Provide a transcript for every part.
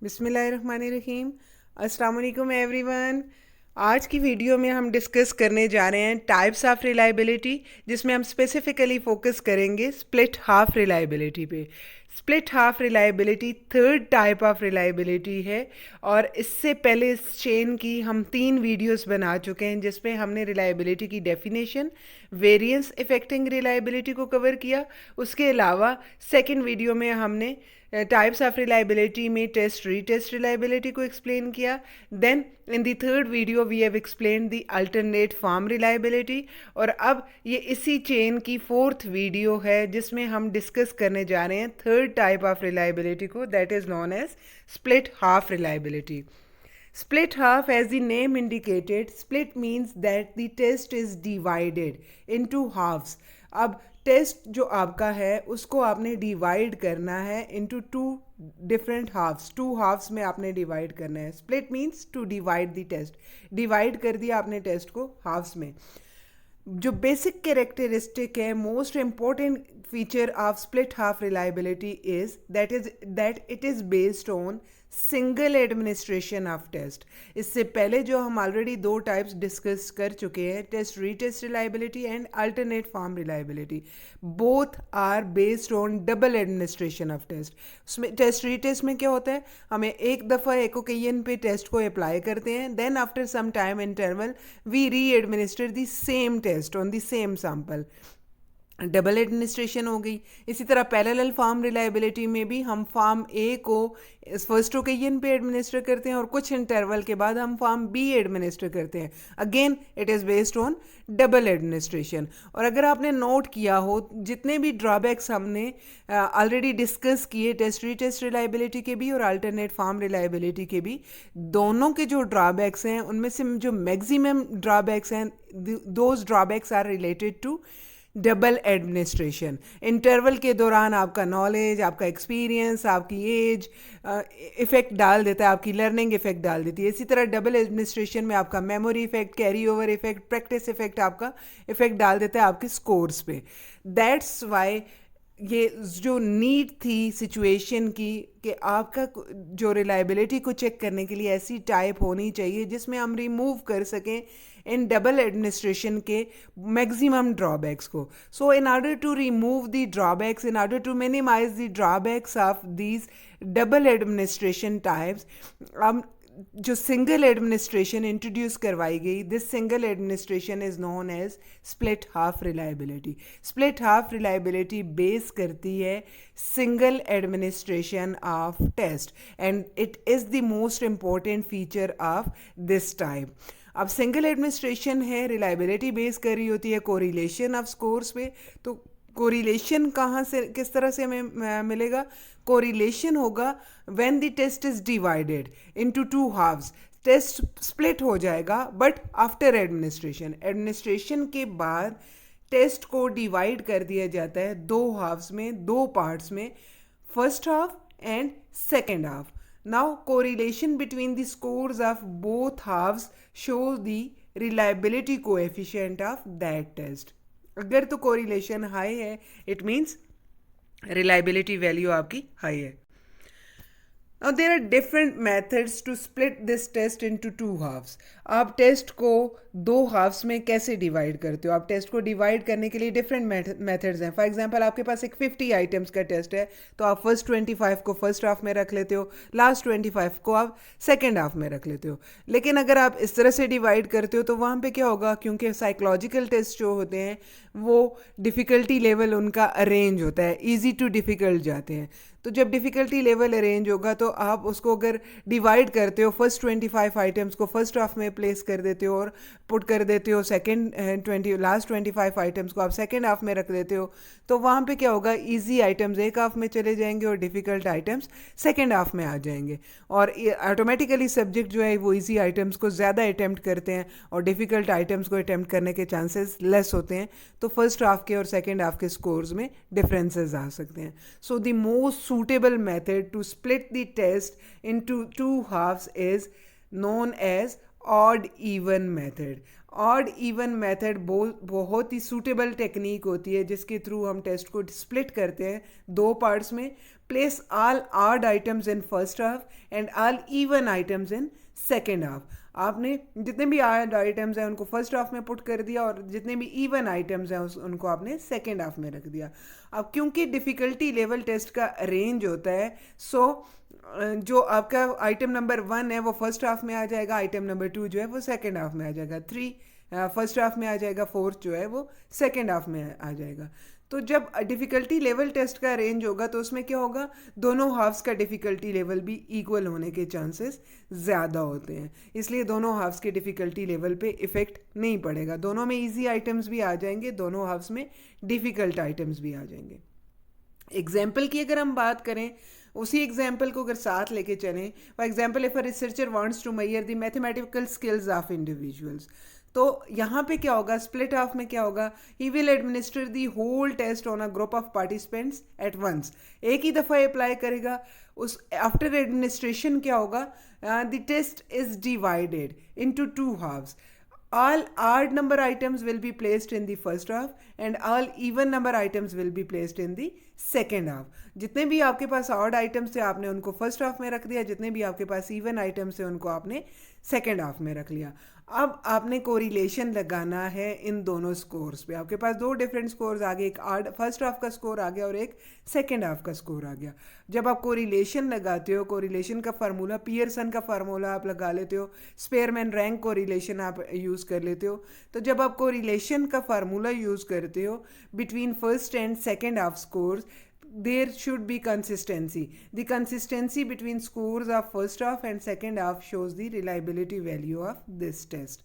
बिस्मिल्लाहिर्रहमानिर्रहीम। अस्सलाम वालेकुम एवरीवन। आज की वीडियो में हम डिस्कस करने जा रहे हैं टाइप्स ऑफ रिलायबिलिटी, जिसमें हम स्पेसिफिकली फोकस करेंगे स्प्लिट हाफ रिलायबिलिटी पे। Split half reliability third type of reliability है और इससे पहले इस चेन की हम 3 वीडियोस बना चुके हैं, जिसमें हमने रिलायबिलिटी की डेफिनेशन, वेरिएंस इफेक्टिंग रिलायबिलिटी को कवर किया। उसके अलावा सेकंड वीडियो में हमने टाइप्स ऑफ रिलायबिलिटी में टेस्ट रीटेस्ट रिलायबिलिटी को एक्सप्लेन किया। Then in the third video we have explain the alternate form reliability. और अब ये इसी चेन की फोर्थ वीडियो है, जिसमें हम डिस्कस करने जा रहे हैं थर्ड टाइप ऑफ रिलायबिलिटी को, that is known as split half reliability. Split half, as the name indicated, split means that the test is divided into halves. अब टेस्ट जो आपका है उसको आपने डिवाइड करना है into two different halves. Two halves में आपने डिवाइड करना है. Split means to divide the test. Divide कर दिया आपने टेस्ट को हाफ्स में. जो बेसिक कैरेक्टरिस्टिक है, most important feature of split half reliability is that it is based on single administration of test. इससे पहले जो हम ऑलरेडी 2 टाइप्स डिस्कस कर चुके हैं, test retest reliability and alternate form reliability, both are based on double administration of test. उसमें test retest में क्या होता है, हमें एक दफ़ा एक ओकेजन पे टेस्ट को अप्लाई करते हैं, then after some time interval we readminister the same test on the same sample. Double administration हो गई. इसी तरह पैरेलल फॉर्म रिलायबिलिटी में भी हम फॉर्म ए को फर्स्ट ओकेजन पे एडमिनिस्टर करते हैं और कुछ इंटरवल के बाद हम फॉर्म बी एडमिनिस्टर करते हैं. Again it is based on double administration. और अगर आपने नोट किया हो, जितने भी ड्रॉबैक्स हमने ऑलरेडी डिस्कस किए टेस्ट रीटेस्ट रिलायबिलिटी के भी और अल्टरनेट फॉर्म रिलायबिलिटी के भी, दोनों के जो ड्रॉबैक्स हैं उनमें से जो मैक्सिमम ड्रॉबैक्स हैं, those drawbacks are related to double administration. Interval के दौरान आपका नॉलेज, आपका एक्सपीरियंस, आपकी एज इफ़ेक्ट डाल देता है, आपकी लर्निंग इफ़ेक्ट डाल देती है. इसी तरह डबल एडमिनिस्ट्रेशन में आपका memory effect, carry over effect, practice effect आपका इफ़ेक्ट डाल देता है आपके स्कोर्स पे. दैट्स वाई ये जो नीड थी सिचुएशन की कि आपका जो रिलायबिलिटी को चेक करने के लिए ऐसी टाइप होनी चाहिए जिसमें हम रिमूव कर सकें इन डबल एडमिनिस्ट्रेशन के मैक्सिमम ड्रॉबैक्स को. So in order to remove the drawbacks, in order to minimize the drawbacks of these double administration types, हम जो सिंगल एडमिनिस्ट्रेशन इंट्रोड्यूस करवाई गई, this single administration is known as split half reliability. Split half reliability base करती है single administration of test and it is the most important feature of this type. अब single administration है, reliability base कर रही होती है correlation of scores पे. तो कोरिलेशन कहाँ से, किस तरह से हमें मिलेगा? कोरिलेशन होगा when the test is divided into two halves. Test split हो जाएगा बट आफ्टर एडमिनिस्ट्रेशन. एडमिनिस्ट्रेशन के बाद टेस्ट को डिवाइड कर दिया जाता है 2 हाफ्स में, 2 पार्ट्स में, first half and second half. Now correlation between the scores of both halves shows the reliability coefficient of that test. अगर तो correlation high है, it means reliability value आपकी high है. Now there are different methods to split this test into 2 halves. आप test को 2 halves में कैसे divide करते हो? आप टेस्ट को डिवाइड करने के लिए डिफरेंट मेथड्स हैं. फॉर एग्जांपल आपके पास एक 50 आइटम्स का टेस्ट है, तो आप फर्स्ट 25 को फर्स्ट हाफ में रख लेते हो, लास्ट 25 को आप सेकेंड हाफ में रख लेते हो. लेकिन अगर आप इस तरह से डिवाइड करते हो तो वहाँ पे क्या होगा, क्योंकि साइकोलॉजिकल टेस्ट जो होते हैं वो डिफ़िकल्टी लेवल उनका अरेंज होता है, ईजी टू डिफ़िकल्ट जाते हैं. तो जब डिफ़िकल्टी लेवल अरेंज होगा तो आप उसको अगर डिवाइड करते हो, फर्स्ट 25 आइटम्स को फर्स्ट हाफ में प्लेस कर देते हो और पुट कर देते हो लास्ट 25 आइटम्स को आप सेकेंड हाफ में रख देते हो, तो वहाँ पे क्या होगा, इजी आइटम्स एक हाफ में चले जाएंगे और डिफ़िकल्ट आइटम्स सेकेंड हाफ में आ जाएंगे. और ऑटोमेटिकली सब्जेक्ट जो है वो इजी आइटम्स को ज़्यादा अटैम्प्ट करते हैं और डिफ़िकल्ट आइटम्स को अटैम्प्ट करने के चांसेस लेस होते हैं. तो फर्स्ट हाफ के और सेकेंड हाफ के स्कोर्स में डिफरेंसेस आ सकते हैं. So the most suitable method to split the test into 2 halves is known as odd even method. Odd even method बहुत ही सूटेबल टेक्निक होती है जिसके थ्रू हम टेस्ट को स्प्लिट करते हैं दो पार्ट्स में। Place all odd items in first half and all even items in second half. आपने जितने भी ऑड आइटम्स हैं उनको फर्स्ट हाफ में पुट कर दिया और जितने भी इवन आइटम्स हैं उनको आपने सेकेंड हाफ में रख दिया। अब क्योंकि डिफ़िकल्टी लेवल टेस्ट का रेंज होता है, सो जो आपका आइटम नंबर 1 है वो फर्स्ट हाफ में आ जाएगा, आइटम नंबर 2 जो है वो सेकेंड हाफ में आ जाएगा, 3 फर्स्ट हाफ में आ जाएगा, 4 जो है वो सेकेंड हाफ में आ जाएगा। तो जब डिफ़िकल्टी लेवल टेस्ट का रेंज होगा तो उसमें क्या होगा, दोनों हाफ्स का डिफ़िकल्टी लेवल भी इक्वल होने के चांसेस ज़्यादा होते हैं, इसलिए दोनों हाफ्स के डिफ़िकल्टी लेवल पे इफ़ेक्ट नहीं पड़ेगा। दोनों में इजी आइटम्स भी आ जाएंगे, दोनों हाफ्स में डिफ़िकल्ट आइटम्स भी आ जाएंगे। एग्जाम्पल की अगर हम बात करें, उसी एग्जाम्पल को अगर साथ लेके चलें, for example if a researcher wants to measure the mathematical skills of individuals, तो यहाँ पे क्या होगा, स्प्लिट हाफ में क्या होगा, he will administer the whole test on a group of participants at once. एक ही दफ़ा अप्लाई करेगा। उस आफ्टर एडमिनिस्ट्रेशन क्या होगा, the test is divided into 2 halves. All odd number items will be placed in the first half and all even number items will be placed in the second half. जितने भी आपके पास odd items थे आपने उनको first half में रख दिया, जितने भी आपके पास even items थे उनको आपने सेकेंड हाफ में रख लिया। अब आपने कोरिलेशन लगाना है इन दोनों स्कोर्स पे। आपके पास दो डिफरेंट स्कोर्स आ गए, एक फर्स्ट हाफ का स्कोर आ गया और एक सेकेंड हाफ का स्कोर आ गया। जब आप कोरिलेशन लगाते हो, कोरिलेशन का फार्मूला पियर्सन का फार्मूला आप लगा लेते हो, स्पेयरमैन रैंक कोरिलेशन आप यूज़ कर लेते हो। तो जब आप कोरिलेशन का फार्मूला यूज़ करते हो between first and second half scores, there should be consistency. The consistency between scores of first half and second half shows the reliability value of this test.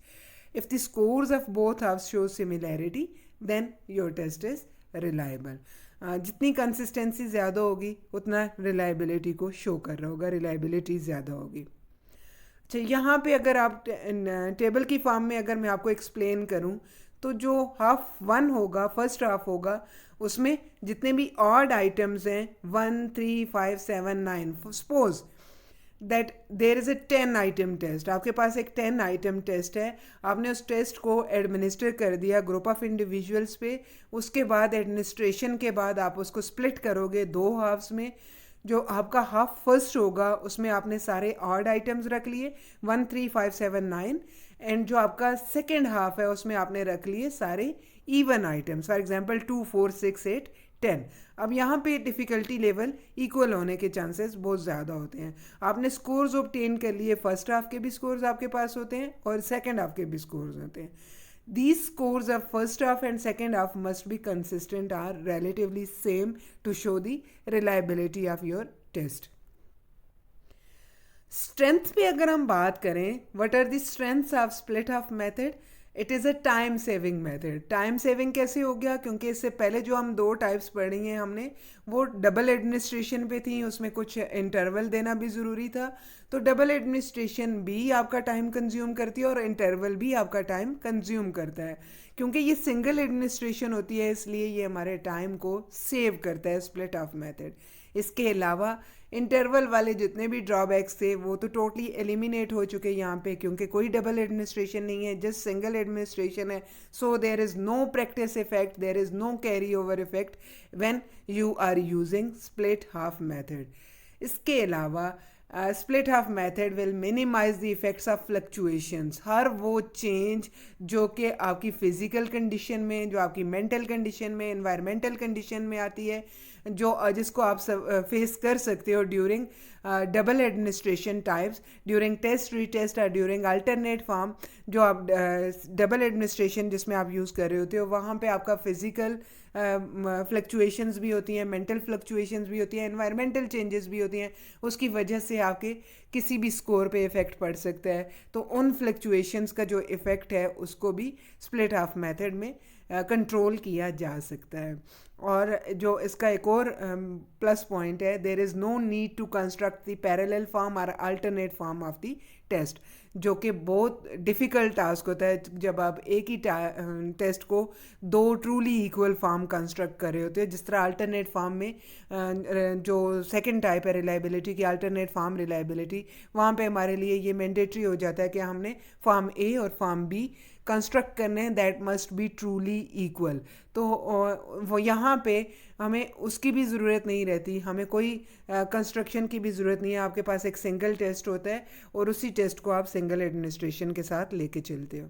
If the scores of both halves show similarity, then your test is reliable. जितनी consistency ज़्यादा होगी उतना reliability को show कर रहा होगा, reliability ज़्यादा होगी। अच्छा, यहाँ पे अगर आप टेबल की फॉर्म में अगर मैं आपको एक्सप्लेन करूँ, तो जो हाफ 1 होगा, फर्स्ट हाफ होगा, उसमें जितने भी ऑड आइटम्स हैं 1, 3, 5, 7, 9, suppose that there is a 10 item test. आपके पास एक 10 आइटम टेस्ट है, आपने उस टेस्ट को एडमिनिस्टर कर दिया ग्रुप ऑफ इंडिविजुअल्स पे। उसके बाद एडमिनिस्ट्रेशन के बाद आप उसको स्प्लिट करोगे 2 हाफ्स में। जो आपका हाफ फर्स्ट होगा उसमें आपने सारे ऑड आइटम्स रख लिए 1, 3, 5, 7, 9, एंड जो आपका सेकेंड हाफ है उसमें आपने रख लिए सारे इवन आइटम्स, फॉर एग्जांपल 2, 4, 6, 8, 10। अब यहाँ पे डिफ़िकल्टी लेवल इक्वल होने के चांसेस बहुत ज़्यादा होते हैं। आपने स्कोर्स ऑब्टेन कर लिए, फर्स्ट हाफ के भी स्कोर्स आपके पास होते हैं और सेकेंड हाफ के भी स्कोर्स होते हैं। These scores of first half and second half must be consistent or relatively same to show the reliability of your test. Strength पे अगर हम बात करें, what are the strengths of split half method? It is a time saving method. Time saving कैसे हो गया, क्योंकि इससे पहले जो हम 2 टाइप्स पढ़ी हैं हमने, वो डबल एडमिनिस्ट्रेशन पे थी, उसमें कुछ इंटरवल देना भी ज़रूरी था। तो डबल एडमिनिस्ट्रेशन भी आपका टाइम कंज्यूम करती है और इंटरवल भी आपका टाइम कंज्यूम करता है। क्योंकि ये सिंगल एडमिनिस्ट्रेशन होती है इसलिए ये हमारे टाइम को सेव करता है स्प्लिट ऑफ मेथड। इसके अलावा इंटरवल वाले जितने भी ड्रॉबैक्स थे वो तो टोटली एलिमिनेट हो चुके यहाँ पे, क्योंकि कोई डबल एडमिनिस्ट्रेशन नहीं है, जस्ट सिंगल एडमिनिस्ट्रेशन है। So there is no practice effect, there is no carry over effect when you are using split half method. इसके अलावा split half method will minimize the effects of fluctuations. हर वो change जो कि आपकी physical condition में, जो आपकी मेंटल कंडीशन में, एनवायरमेंटल कंडीशन में आती है, जो जिसको आप फेस कर सकते हो during double administration types, during test, retest और ड्यूरिंग अल्टरनेट फॉर्म। जो आप डबल एडमिनिस्ट्रेशन जिसमें आप यूज़ कर रहे होते हो वहाँ पे आपका फ़िज़िकल फ्लक्चुएशंस भी होती हैं, मेंटल फ्लक्चुएशंस भी होती हैं, एनवायरमेंटल चेंजेस भी होती हैं, उसकी वजह से आपके किसी भी स्कोर पे इफ़ेक्ट पड़ सकता है। तो उन फ्लक्चुएशंस का जो इफ़ेक्ट है उसको भी स्प्लिट हाफ मेथड में कंट्रोल किया जा सकता है। और जो इसका एक और प्लस पॉइंट है, there is no need to construct the parallel form और alternate form of the test, जो कि बहुत डिफ़िकल्ट टास्क होता है जब आप एक ही टेस्ट को दो ट्रूली इक्वल फॉर्म कंस्ट्रक्ट कर रहे होते हैं। जिस तरह अल्टरनेट फॉर्म में जो सेकंड टाइप है रिलायबिलिटी की, अल्टरनेट फॉर्म रिलायबिलिटी, वहाँ पे हमारे लिए ये मैंडेटरी हो जाता है कि हमने फॉर्म ए और फॉर्म बी कंस्ट्रक्ट करने हैं, that must be truly equal. तो वो यहाँ पे हमें उसकी भी ज़रूरत नहीं रहती, हमें कोई कंस्ट्रक्शन की भी ज़रूरत नहीं है। आपके पास एक सिंगल टेस्ट होता है और उसी टेस्ट को आप सिंगल एडमिनिस्ट्रेशन के साथ लेके चलते हो।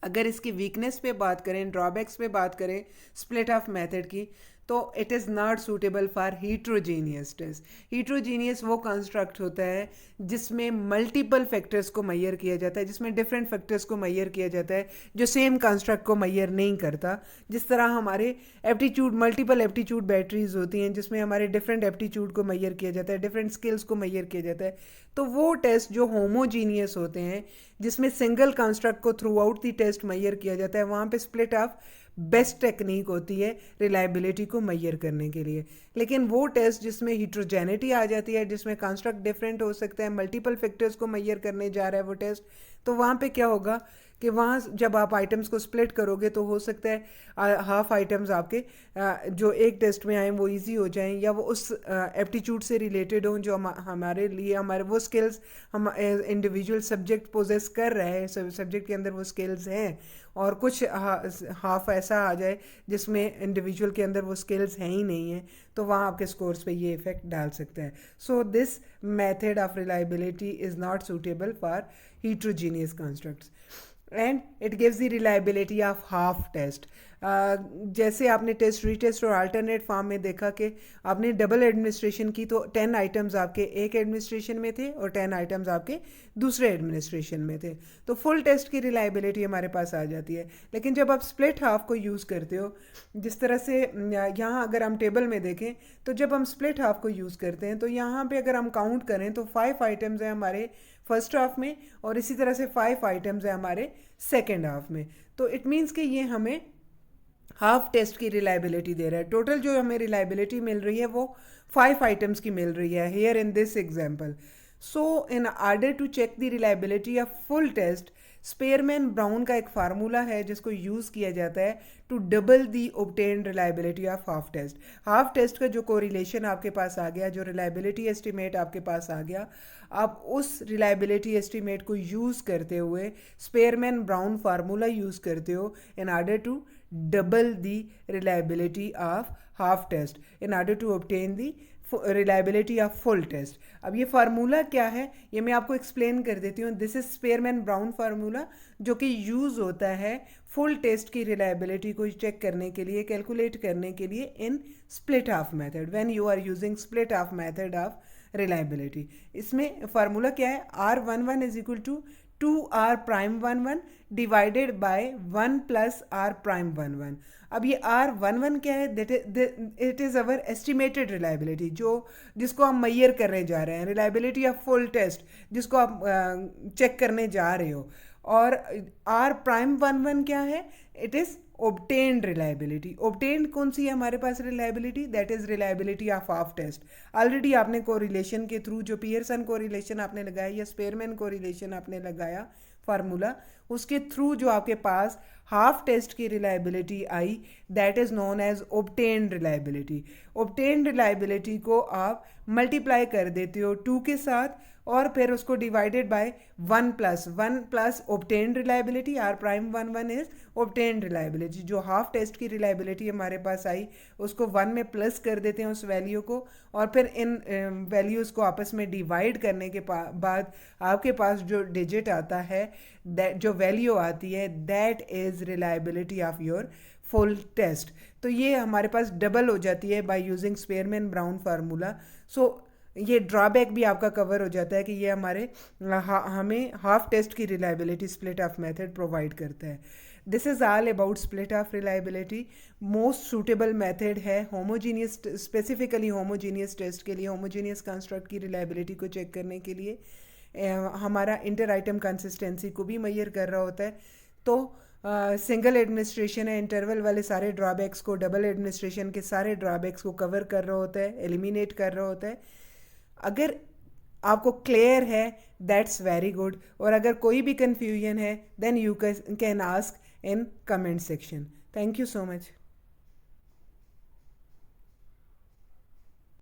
अगर इसकी वीकनेस पे बात करें, ड्रॉबैक्स पे बात करें स्प्लिट ऑफ मेथड की, तो it is not suitable for heterogeneous test. Heterogeneous वो कंस्ट्रक्ट होता है जिसमें मल्टीपल फैक्टर्स को मैयर किया जाता है, जिसमें डिफरेंट फैक्टर्स को मैयर किया जाता है, जो सेम कंस्ट्रक्ट को मैयर नहीं करता। जिस तरह हमारे एप्टीट्यूड, मल्टीपल एप्टीट्यूड बैटरीज होती हैं जिसमें हमारे डिफरेंट एप्टीट्यूड को मैयर किया जाता है, डिफरेंट स्किल्स को मैयर किया जाता है। तो वो टेस्ट जो होमोजीनियस होते हैं, जिसमें सिंगल कंस्ट्रक्ट को through out the test Maihar किया जाता है, वहाँ पे स्प्लिट ऑफ बेस्ट टेक्निक होती है रिलायबिलिटी को मैयर करने के लिए। लेकिन वो टेस्ट जिसमें हिट्रोजेनिटी आ जाती है, जिसमें कंस्ट्रक्ट डिफरेंट हो सकता है, मल्टीपल फैक्टर्स को मैयर करने जा रहा है वो टेस्ट, तो वहाँ पे क्या होगा कि वहाँ जब आप आइटम्स को स्प्लिट करोगे तो हो सकता है हाफ आइटम्स आपके जो एक टेस्ट में आए वो इजी हो जाएं, या वो उस एप्टीट्यूड से रिलेटेड हों जो हमारे लिए, हमारे वो स्किल्स हम इंडिविजुअल सब्जेक्ट पोजेस कर रहे हैं, सब्जेक्ट के अंदर वो स्किल्स हैं, और कुछ हाफ ऐसा आ जाए जिसमें इंडिविजुअल के अंदर वो स्किल्स हैं ही नहीं है, तो वहाँ आपके स्कोर्स पे ये इफेक्ट डाल सकता है। So this method of reliability is not suitable for heterogeneous constructs and it gives the reliability of half test। जैसे आपने टेस्ट, रीटेस्ट और अल्टरनेट फॉर्म में देखा कि आपने डबल एडमिनिस्ट्रेशन की तो 10 आइटम्स आपके एक एडमिनिस्ट्रेशन में थे और 10 आइटम्स आपके दूसरे एडमिनिस्ट्रेशन में थे, तो फुल टेस्ट की रिलायबिलिटी हमारे पास आ जाती है। लेकिन जब आप स्प्लिट हाफ को यूज़ करते हो, जिस तरह से यहाँ अगर हम टेबल में देखें तो जब हम स्प्लिट हाफ को यूज़ करते हैं तो यहाँ पे अगर हम काउंट करें तो 5 आइटम्स हैं हमारे फर्स्ट हाफ में और इसी तरह से 5 आइटम्स हैं हमारे सेकेंड हाफ में। तो इट मीन्स कि ये हमें हाफ टेस्ट की रिलायबिलिटी दे रहा है। टोटल जो हमें रिलायबिलिटी मिल रही है वो 5 आइटम्स की मिल रही है here in this example. So in order to check the reliability of full test, Spearman Brown का एक फार्मूला है जिसको यूज़ किया जाता है to double the obtained reliability of half test. Half test का जो कोरिलेशन आपके पास आ गया, जो रिलायबिलिटी एस्टीमेट आपके पास आ गया, आप उस रिलायबिलिटी एस्टीमेट को यूज़ करते हुए स्पेयरमैन ब्राउन फार्मूला यूज़ करते हो in order to double the reliability of half test in order to obtain the reliability of full test। अब ये फार्मूला क्या है ये मैं आपको एक्सप्लेन कर देती हूँ। This is Spearman Brown formula जो कि यूज़ होता है फुल टेस्ट की रिलायबिलिटी को चेक करने के लिए, कैलकुलेट करने के लिए in split half method, when you are using split half method of reliability. इसमें फार्मूला क्या है, R11 is equal to 2R prime 11 divided by 1 plus R prime 11। अब ये R11 क्या है, it is our estimated reliability, जिसको हम मैयर करने जा रहे हैं, रिलायबिलिटी ऑफ फुल टेस्ट जिसको आप चेक करने जा रहे हो। और R प्राइम 11 क्या है, it is obtained reliability. obtained कौन सी है हमारे पास reliability, that is reliability of half test. Already आपने कोरिलेशन के थ्रू जो पियर्सन कोरिलेशन आपने लगाया या स्पेयरमैन कोरिलेशन आपने लगाया फार्मूला, उसके थ्रू जो आपके पास हाफ टेस्ट की रिलायबिलिटी आई, that is known as obtained reliability. obtained reliability को आप मल्टीप्लाई कर देते हो 2 के साथ और फिर उसको divided by 1 plus obtained reliability. R prime 11 is obtained reliability. जो हाफ टेस्ट की रिलायबिलिटी हमारे पास आई उसको 1 में प्लस कर देते हैं उस वैल्यू को, और फिर इन वैल्यूज़ को आपस में डिवाइड करने के बाद आपके पास जो डिजिट आता है, जो वैल्यू आती है, that is reliability of your full test. तो ये हमारे पास डबल हो जाती है by using Spearman Brown formula. So ये ड्रॉबैक भी आपका कवर हो जाता है कि ये हमें हाफ टेस्ट की reliability split of method provide करता है। This is all about split of reliability. Most suitable method है होमोजीनियस, स्पेसिफिकली होमोजीनियस टेस्ट के लिए, होमोजीनियस कंस्ट्रक्ट की रिलायबिलिटी को चेक करने के लिए। हमारा इंटर आइटम कंसिस्टेंसी को भी मैयर कर रहा होता है। तो सिंगल एडमिनिस्ट्रेशन है, इंटरवल वाले सारे ड्रॉबैक्स को, डबल एडमिनिस्ट्रेशन के सारे ड्रॉबैक्स को कवर कर रहा होता है, एलिमिनेट कर रहा होता है। अगर आपको क्लियर है, दैट्स वेरी गुड। और अगर कोई भी कन्फ्यूजन है, then you can ask in comment section. Thank you so much.